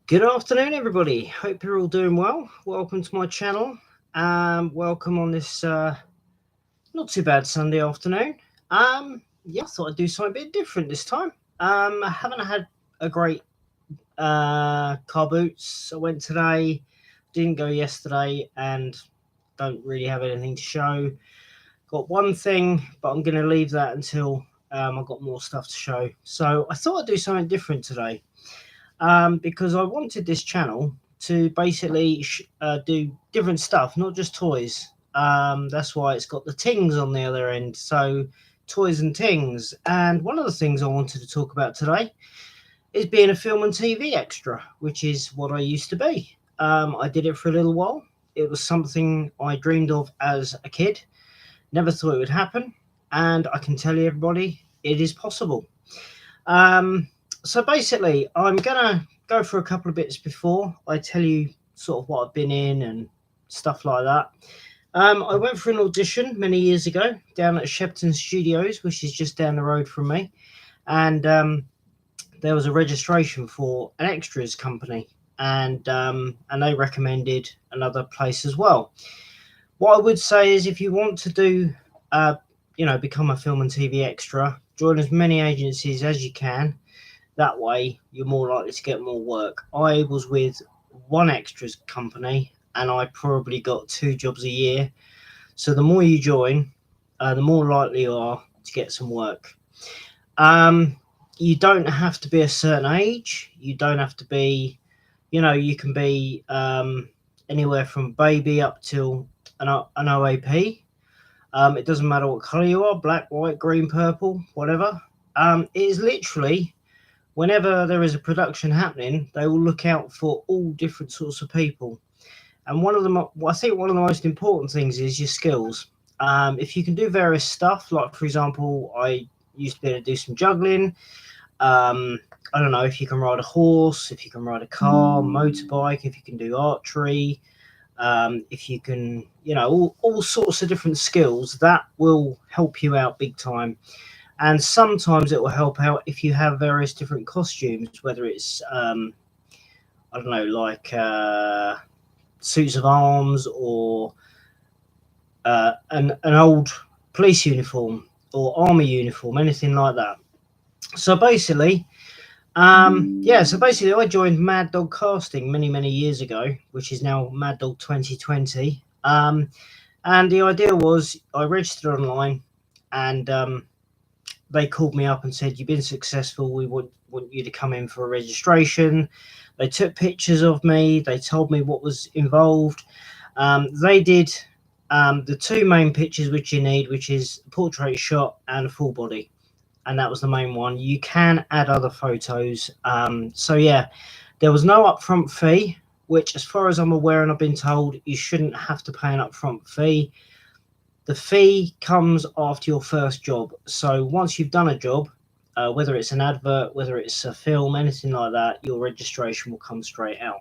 Good afternoon, everybody. Hope you're all doing well. Welcome to my channel. Welcome on this not too bad Sunday afternoon. Yeah, I thought I'd do something a bit different this time. I haven't had a great car boots. I went today, didn't go yesterday, and don't really have anything to show. Got one thing, but I'm going to leave that until I've got more stuff to show. So I thought I'd do something different today. Because I wanted this channel to basically do different stuff, not just toys. That's why it's got the tings on the other end. So, toys and tings. And one of the things I wanted to talk about today is being a film and TV extra, which is what I used to be. I did it for a little while. It was something I dreamed of as a kid. Never thought it would happen. And I can tell you, everybody, it is possible. Um, so basically, I'm gonna go for a couple of bits before I tell you sort of what I've been in and stuff like that. I went for an audition many years ago down at Shepton Studios, which is just down the road from me, and there was a registration for an extras company, and they recommended another place as well. What I would say is, if you want to do, become a film and TV extra, join as many agencies as you can. That way, you're more likely to get more work. I was with one extras company, and I probably got 2 jobs a year. So the more you join, the more likely you are to get some work. Um, you don't have to be a certain age. You don't have to be, you can be anywhere from baby up till an OAP. It doesn't matter what colour you are, black, white, green, purple, whatever. It is literally, whenever there is a production happening, they will look out for all different sorts of people. And I think one of the most important things is your skills. If you can do various stuff, like for example, I used to be able to do some juggling. I don't know if you can ride a horse, if you can ride a car, motorbike, if you can do archery, if you can, all sorts of different skills that will help you out big time. And sometimes it will help out if you have various different costumes, whether it's I don't know, like suits of arms, or an old police uniform or army uniform, anything like that. So basically, I joined Mad Dog Casting many years ago, which is now Mad Dog 2020. And the idea was, I registered online, and they called me up and said, "You've been successful. We want you to come in for a registration." They took pictures of me. They told me what was involved. They did the two main pictures which you need, which is a portrait shot and a full body, and that was the main one. You can add other photos. So yeah, there was no upfront fee, which, as far as I'm aware and I've been told, you shouldn't have to pay an upfront fee. The fee comes after your first job. So once you've done a job, whether it's an advert, whether it's a film, anything like that, your registration will come straight out.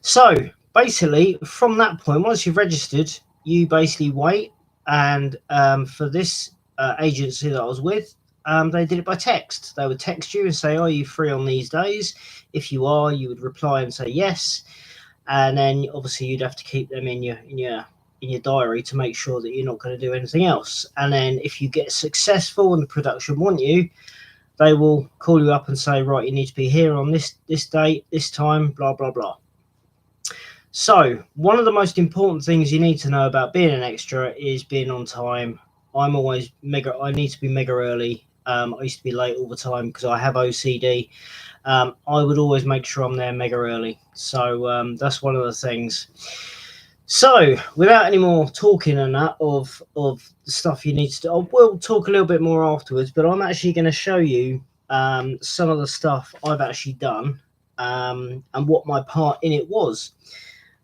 So basically, from that point, once you've registered, you basically wait. And for this agency that I was with, they did it by text. They would text you and say, "Are you free on these days?" If you are, you would reply and say yes. And then obviously you'd have to keep them in your diary to make sure that you're not going to do anything else. And then if you get successful and the production want you, they will call you up and say, "Right, you need to be here on this date, this time, blah blah blah." So one of the most important things you need to know about being an extra is being on time. I need to be mega early. I used to be late all the time because I have OCD. I would always make sure I'm there mega early. So that's one of the things. So, without any more talking on that of the stuff you need to do, I will talk a little bit more afterwards. But I'm actually going to show you some of the stuff I've actually done, and what my part in it was.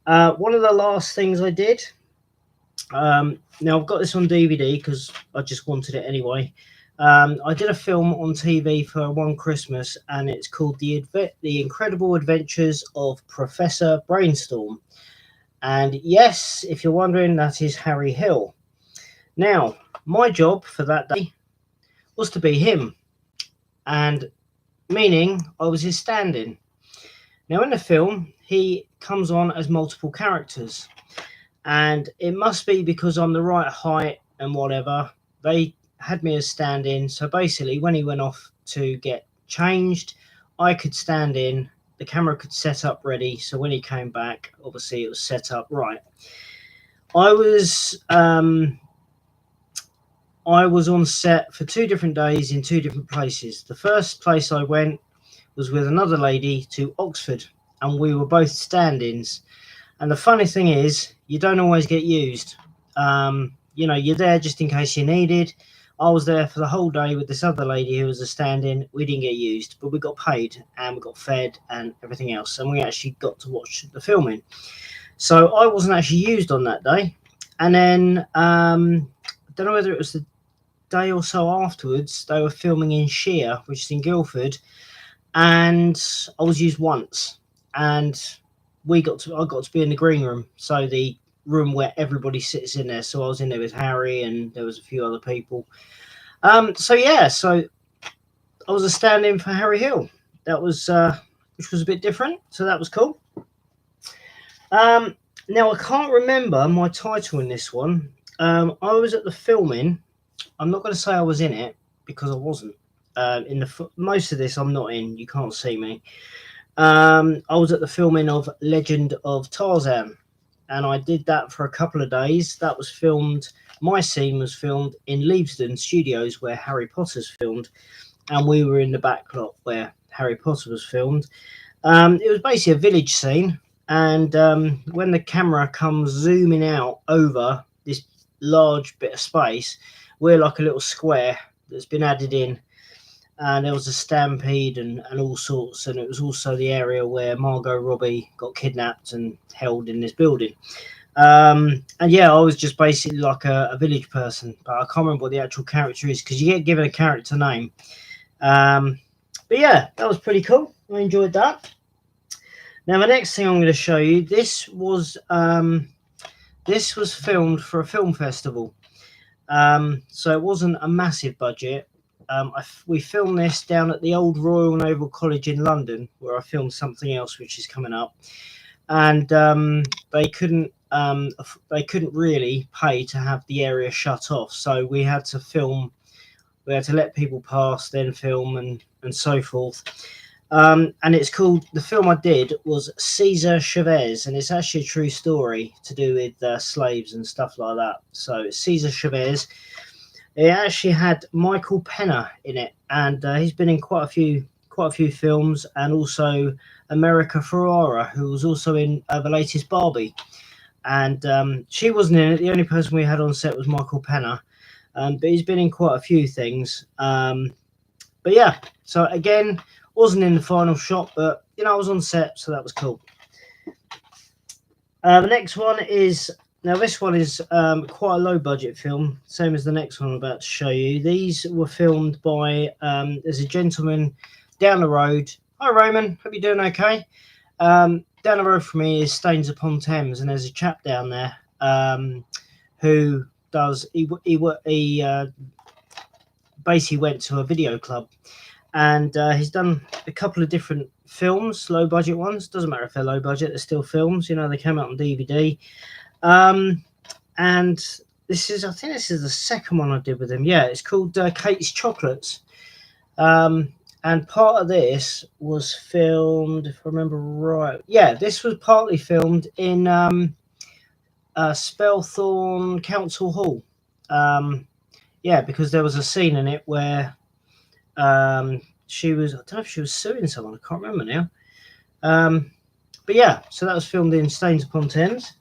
One of the last things I did. Now I've got this on DVD because I just wanted it anyway. I did a film on TV for one Christmas, and it's called The Incredible Adventures of Professor Brainstorm. And yes, if you're wondering, that is Harry Hill. Now, my job for that day was to be him, and meaning I was his stand-in. Now, in the film, he comes on as multiple characters, and it must be because I'm the right height and whatever. They had me as stand in. So basically, when he went off to get changed, I could stand in, the camera could set up ready. So when he came back, obviously it was set up right. I was on set for 2 different days in 2 different places. The first place I went was with another lady to Oxford, and we were both stand-ins. And the funny thing is, you don't always get used. You're there just in case you're needed. I was there for the whole day with this other lady who was a stand-in. We didn't get used, but we got paid and we got fed and everything else, and we actually got to watch the filming. So I wasn't actually used on that day. And then I don't know whether it was the day or so afterwards, they were filming in Sheer, which is in Guildford, and I was used once, and I got to be in the green room, so the room where everybody sits in there. So I was in there with Harry, and there was a few other people. So I was a stand-in for Harry Hill. That was which was a bit different, so that was cool. Now I can't remember my title in this one. I was at the filming. I'm not going to say I was in it because I wasn't. Most of this I'm not in. You can't see me. I was at the filming of Legend of Tarzan, and I did that for a couple of days. That was filmed. My scene was filmed in Leavesden Studios, where Harry Potter's filmed, and we were in the back lot where Harry Potter was filmed. It was basically a village scene, and when the camera comes zooming out over this large bit of space, we're like a little square that's been added in, and there was a stampede and all sorts, and it was also the area where Margot Robbie got kidnapped and held in this building. And yeah, I was just basically like a village person, but I can't remember what the actual character is because you get given a character name. But yeah, that was pretty cool. I enjoyed that. Now the next thing I'm going to show you, this was filmed for a film festival. So it wasn't a massive budget. We filmed this down at the old Royal Naval College in London, where I filmed something else which is coming up, and they couldn't really pay to have the area shut off, so we had to film. We had to let people pass, then film, and so forth. And it's called, the film I did was Cesar Chavez, and it's actually a true story to do with slaves and stuff like that. So Cesar Chavez. It actually had Michael Pena in it, and he's been in quite a few films, and also America Ferrara, who was also in the latest Barbie. And she wasn't in it. The only person we had on set was Michael Pena, but he's been in quite a few things. But yeah, so again, wasn't in the final shot, but I was on set, so that was cool. The next one is, now this one is quite a low budget film, same as the next one I'm about to show you. These were filmed by, there's a gentleman down the road. Hi Roman, hope you're doing okay. Down the road from me is Staines upon Thames, and there's a chap down there who does, he basically went to a video club, and he's done a couple of different films, low budget ones. Doesn't matter if they're low budget, they're still films. They came out on DVD. And I think this is the second one I did with him. Yeah, it's called Kate's Chocolates. And part of this was filmed, if I remember right. Yeah, this was partly filmed in Spelthorne Council Hall. Yeah, because there was a scene in it where she was, I don't know if she was suing someone, I can't remember now. But yeah, so that was filmed in Staines upon Thames.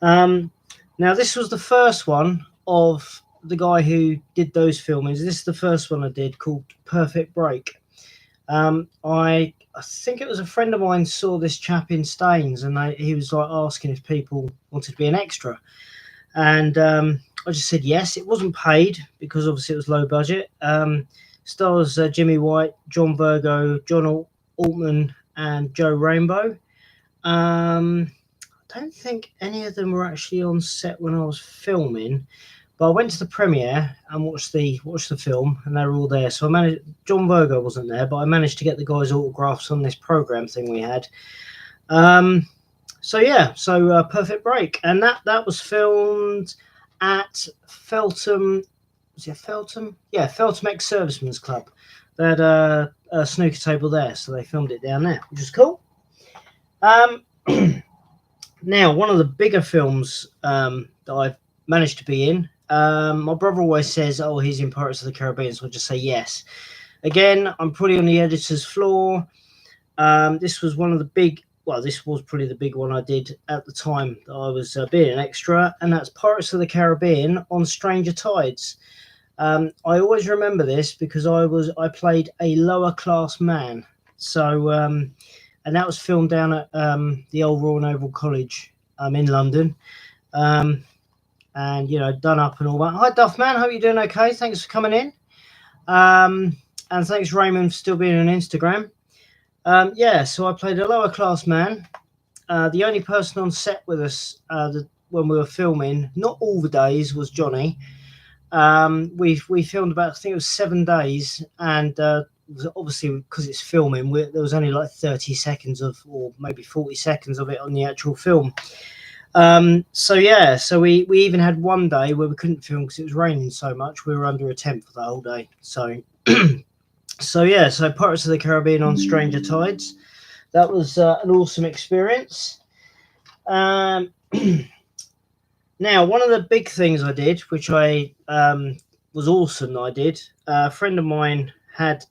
Now this was the first one of the guy who did those filmings. This is the first one I did, called Perfect Break. I think it was a friend of mine saw this chap in Staines, and he was like asking if people wanted to be an extra, and I just said yes. It wasn't paid because obviously it was low budget. Stars Jimmy White, John Virgo, John Altman, and Joe Rainbow. I don't think any of them were actually on set when I was filming, But I went to the premiere and watched the film, and they were all there. So I managed. John Virgo wasn't there, but I managed to get the guys' autographs on this program thing we had. So yeah, so Perfect Break, and that was filmed at Feltham. Was it Feltham? Yeah, Feltham Ex-Servicemen's Club. They had a snooker table there, so they filmed it down there, which is cool. Now, one of the bigger films that I've managed to be in, my brother always says, oh, he's in Pirates of the Caribbean, so I just say yes. Again, I'm probably on the editor's floor. This was one of the big, well, this was probably the big one I did at the time that I was being an extra, and that's Pirates of the Caribbean on Stranger Tides. I always remember this because I played a lower class man. So, and that was filmed down at the old Royal Naval College in London. And, you know, done up and all that. Hi, Duff Man. Hope you're doing okay. Thanks for coming in. And thanks, Raymond, for still being on Instagram. Yeah, so I played a lower class man. The only person on set with us when we were filming, not all the days, was Johnny. We filmed about, I think it was 7 days, and obviously because it's filming, there was only like 30 seconds of, or maybe 40 seconds of it on the actual film. So yeah, so we even had one day where we couldn't film because it was raining so much. We were under a tent for the whole day. So so yeah, so Pirates of the Caribbean on Stranger Tides, that was an awesome experience. Now, one of the big things I did, which I was awesome that I did, a friend of mine had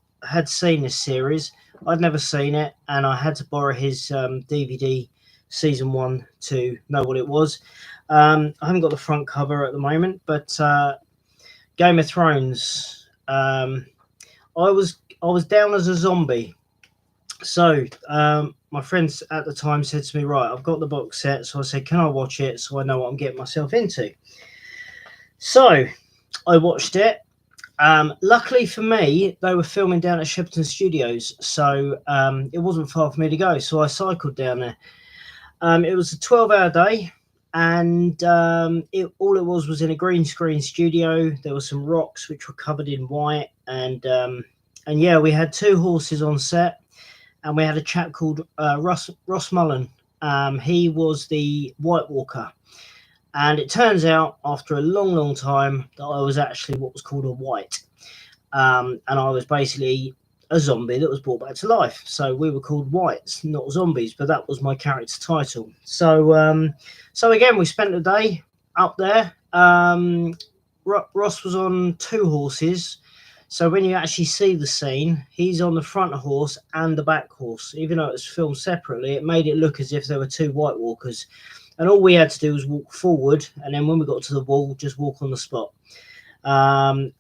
seen this series. I'd never seen it, and I had to borrow his DVD season 1 to know what it was. I haven't got the front cover at the moment, but Game of Thrones. I was down as a zombie. So my friends at the time said to me, right, I've got the box set. So I said, can I watch it so I know what I'm getting myself into? So I watched it. Luckily for me, they were filming down at Shepperton Studios. So it wasn't far for me to go. So I cycled down there. It was a 12-hour day. And all it was in a green screen studio. There were some rocks which were covered in white. And yeah, we had 2 horses on set. And we had a chap called Ross Mullen. He was the White Walker. And it turns out, after a long, long time, that I was actually what was called a white. And I was basically a zombie that was brought back to life. So we were called whites, not zombies, but that was my character title. So so again, we spent the day up there. Ross was on 2 horses. So when you actually see the scene, he's on the front horse and the back horse. Even though it was filmed separately, it made it look as if there were 2 White Walkers. And all we had to do was walk forward, and then when we got to the wall, just walk on the spot. By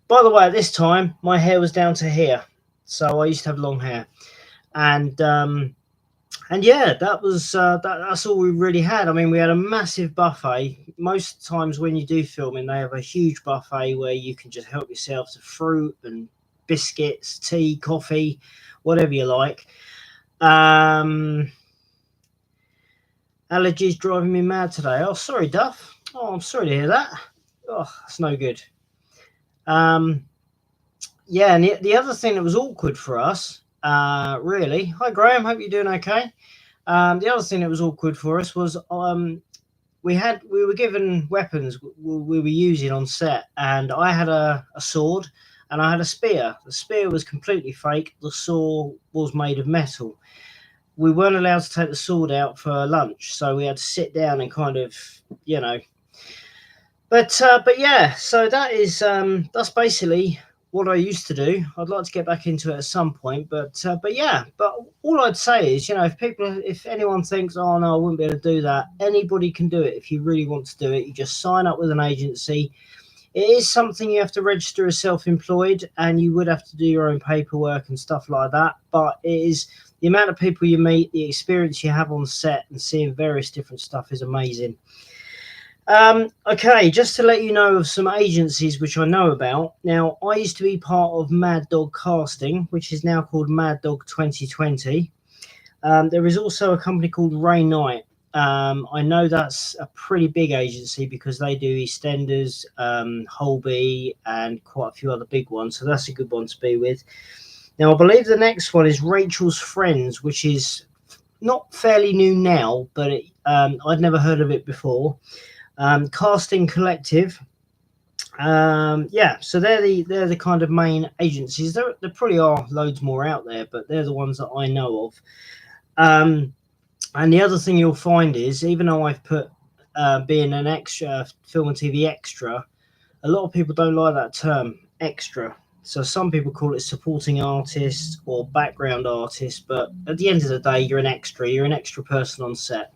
the way, at this time, my hair was down to here. So I used to have long hair. And yeah, that was that's all we really had. I mean, we had a massive buffet. Most times when you do filming, they have a huge buffet where you can just help yourself to fruit and biscuits, tea, coffee, whatever you like. Allergies driving me mad today. Oh, sorry, Duff. Oh, I'm sorry to hear that. Oh, that's no good. Yeah, and the other thing that was awkward for us, really. Hi, Graham. Hope you're doing okay. The other thing that was awkward for us was we were given weapons we were using on set, and I had a sword and I had a spear. The spear was completely fake. The sword was made of metal. We weren't allowed to take the sword out for lunch, so we had to sit down and kind of, you know. But yeah, so that's basically what I used to do. I'd like to get back into it at some point, but yeah. But all I'd say is, you know, if anyone thinks, oh no, I wouldn't be able to do that, anybody can do it. If you really want to do it, you just sign up with an agency. It is something you have to register as self-employed, and you would have to do your own paperwork and stuff like that. But it is the amount of people you meet, the experience you have on set, and seeing various different stuff is amazing. Okay, just to let you know of some agencies which I know about. Now, I used to be part of Mad Dog Casting, which is now called Mad Dog 2020. There is also a company called Ray Knight. I know that's a pretty big agency because they do EastEnders, Holby, and quite a few other big ones. So that's a good one to be with. Now, I believe the next one is Rachel's Friends, which is not fairly new now, but I'd never heard of it before. Casting Collective. Yeah, so they're the kind of main agencies. There probably are loads more out there, but they're the ones that I know of. And the other thing you'll find is, even though I've put being an extra, film and TV extra, a lot of people don't like that term, extra. So some people call it supporting artist or background artist, but at the end of the day, you're an extra. You're an extra person on set.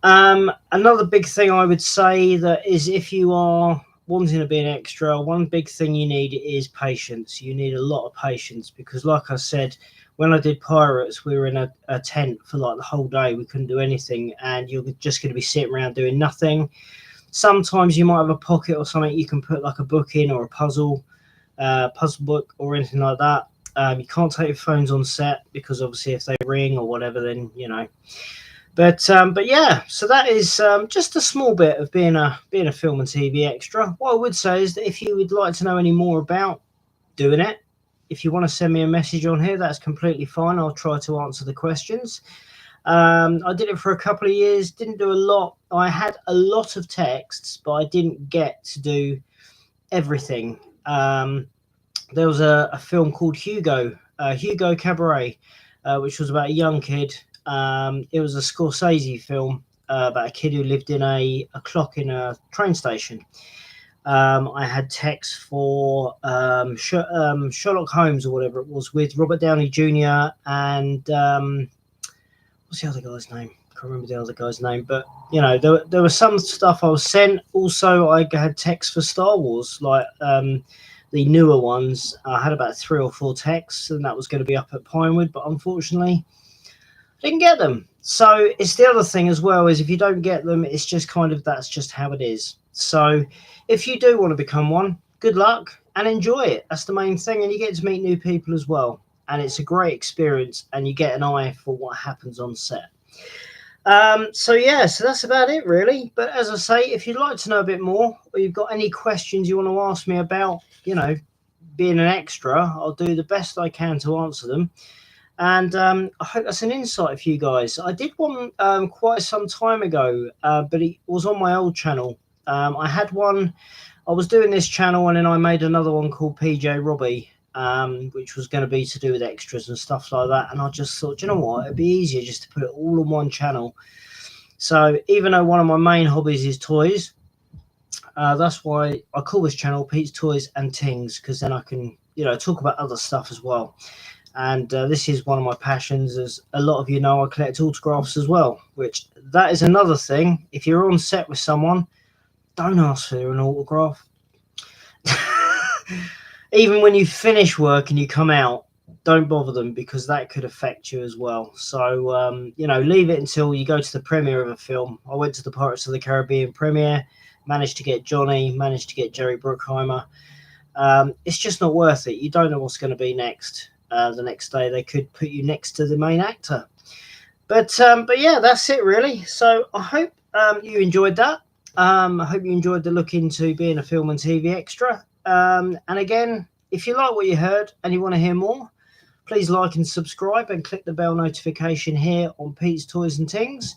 Another big thing I would say that is, if you are wanting to be an extra, one big thing you need is patience. You need a lot of patience because, like I said, when I did Pirates, we were in a tent for like the whole day. We couldn't do anything, and you're just going to be sitting around doing nothing. Sometimes you might have a pocket or something you can put like a book in, or a puzzle book or anything like that. You can't take your phones on set because obviously if they ring or whatever, then you know. But yeah, so that is just a small bit of being a film and TV extra. What I would say is that if you would like to know any more about doing it, if you want to send me a message on here, that's completely fine. I'll try to answer the questions. I did it for a couple of years, didn't do a lot. I had a lot of texts, but I didn't get to do everything. There was a film called Hugo Cabaret, which was about a young kid. It was a Scorsese film about a kid who lived in a clock in a train station. I had texts for Sherlock Holmes or whatever it was, with Robert Downey Jr. and what's the other guy's name? I can't remember the other guy's name, but you know, there was some stuff I was sent. Also, I had texts for Star Wars, like the newer ones. I had about 3 or 4 texts, and that was going to be up at Pinewood, but unfortunately, I didn't get them. So it's the other thing as well, is if you don't get them, it's just kind of, that's just how it is. So if you do want to become one, good luck and enjoy it. That's the main thing, and you get to meet new people as well. And it's a great experience, and you get an eye for what happens on set. So yeah, so that's about it really. But as I say, if you'd like to know a bit more, or you've got any questions you want to ask me about, you know, being an extra, I'll do the best I can to answer them. And I hope that's an insight for you guys. I did one quite some time ago, but it was on my old channel. I had one, I was doing this channel, and then I made another one called PJ Robbie, which was going to be to do with extras and stuff like that. And I just thought, you know what, it'd be easier just to put it all on one channel. So even though one of my main hobbies is toys, that's why I call this channel Pete's Toys and Tings, because then I can, you know, talk about other stuff as well. And this is one of my passions. As a lot of you know, I collect autographs as well, which that is another thing. If you're on set with someone, don't ask for an autograph. Even when you finish work and you come out, don't bother them, because that could affect you as well. So, you know, leave it until you go to the premiere of a film. I went to the Pirates of the Caribbean premiere, managed to get Johnny, managed to get Jerry Bruckheimer. It's just not worth it. You don't know what's going to be next. The next day they could put you next to the main actor. But yeah, that's it really. So I hope you enjoyed that. I hope you enjoyed the look into being a film and TV extra. And again, if you like what you heard and you want to hear more, please like and subscribe and click the bell notification here on Pete's Toys and Tings.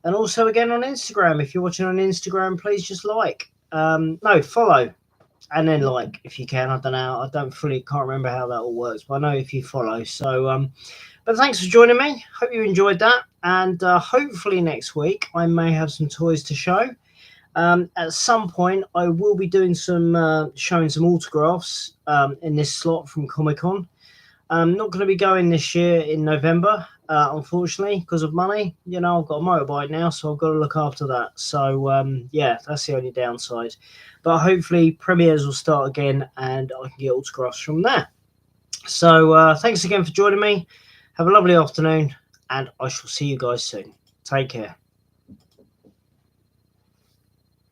And also again on Instagram, if you're watching on Instagram, please just like. No, follow. And then like, if you can. I don't know, I can't remember how that all works, but I know if you follow. So but thanks for joining me. Hope you enjoyed that, and hopefully next week I may have some toys to show. At some point I will be doing some showing some autographs in this slot from Comic-Con. I'm not going to be going this year in November, unfortunately, because of money. You know, I've got a motorbike now, so I've got to look after that. So yeah, that's the only downside. But hopefully premieres will start again and I can get autographs from there. So thanks again for joining me. Have a lovely afternoon, and I shall see you guys soon. Take care.